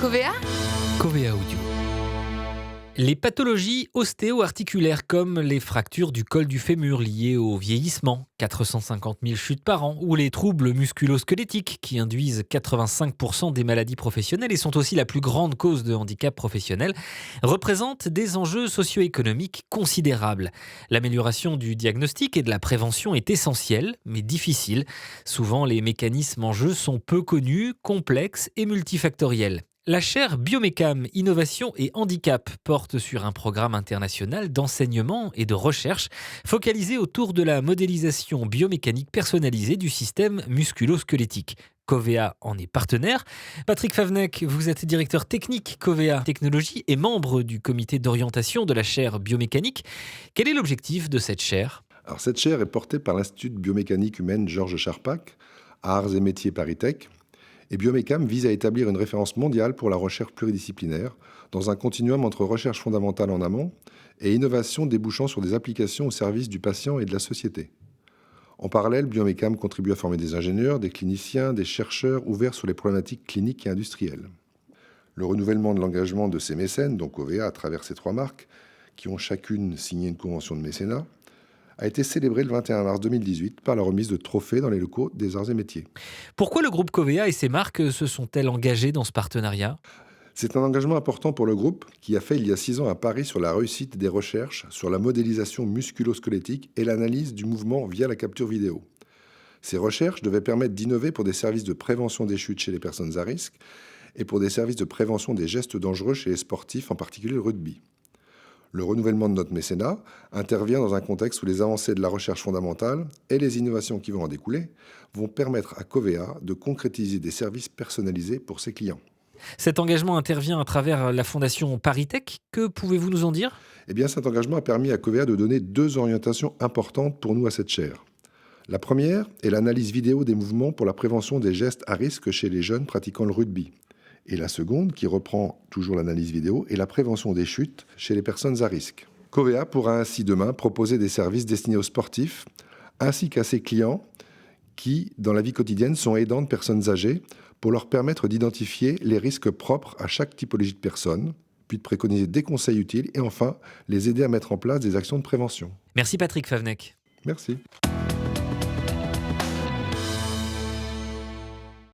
Covea ? Covea Audio. Les pathologies ostéo-articulaires comme les fractures du col du fémur liées au vieillissement, 450 000 chutes par an, ou les troubles musculo-squelettiques qui induisent 85% des maladies professionnelles et sont aussi la plus grande cause de handicap professionnel, représentent des enjeux socio-économiques considérables. L'amélioration du diagnostic et de la prévention est essentielle, mais difficile. Souvent, les mécanismes en jeu sont peu connus, complexes et multifactoriels. La chaire Biomécam, Innovation et Handicap porte sur un programme international d'enseignement et de recherche focalisé autour de la modélisation biomécanique personnalisée du système musculo-squelettique. Covea en est partenaire. Patrick Favnec, vous êtes directeur technique Covea Technologies et membre du comité d'orientation de la chaire biomécanique. Quel est l'objectif de cette chaire ? Alors, cette chaire est portée par l'Institut de biomécanique humaine Georges Charpak, à Arts et Métiers ParisTech. Et Biomécam vise à établir une référence mondiale pour la recherche pluridisciplinaire, dans un continuum entre recherche fondamentale en amont et innovation débouchant sur des applications au service du patient et de la société. En parallèle, Biomécam contribue à former des ingénieurs, des cliniciens, des chercheurs ouverts sur les problématiques cliniques et industrielles. Le renouvellement de l'engagement de ces mécènes, donc Covea à travers ces 3 marques, qui ont chacune signé une convention de mécénat, a été célébré le 21 mars 2018 par la remise de trophées dans les locaux des Arts et Métiers. Pourquoi le groupe Covea et ses marques se sont-elles engagées dans ce partenariat ? C'est un engagement important pour le groupe qui a fait il y a 6 ans un pari sur la réussite des recherches sur la modélisation musculo-squelettique et l'analyse du mouvement via la capture vidéo. Ces recherches devaient permettre d'innover pour des services de prévention des chutes chez les personnes à risque et pour des services de prévention des gestes dangereux chez les sportifs, en particulier le rugby. Le renouvellement de notre mécénat intervient dans un contexte où les avancées de la recherche fondamentale et les innovations qui vont en découler vont permettre à Covea de concrétiser des services personnalisés pour ses clients. Cet engagement intervient à travers la fondation ParisTech. Que pouvez-vous nous en dire ? Eh bien, cet engagement a permis à Covea de donner 2 orientations importantes pour nous à cette chaire. La première est l'analyse vidéo des mouvements pour la prévention des gestes à risque chez les jeunes pratiquant le rugby. Et la seconde, qui reprend toujours l'analyse vidéo, est la prévention des chutes chez les personnes à risque. Covea pourra ainsi demain proposer des services destinés aux sportifs, ainsi qu'à ses clients qui, dans la vie quotidienne, sont aidants de personnes âgées, pour leur permettre d'identifier les risques propres à chaque typologie de personne, puis de préconiser des conseils utiles et enfin, les aider à mettre en place des actions de prévention. Merci Patrick Favnec. Merci.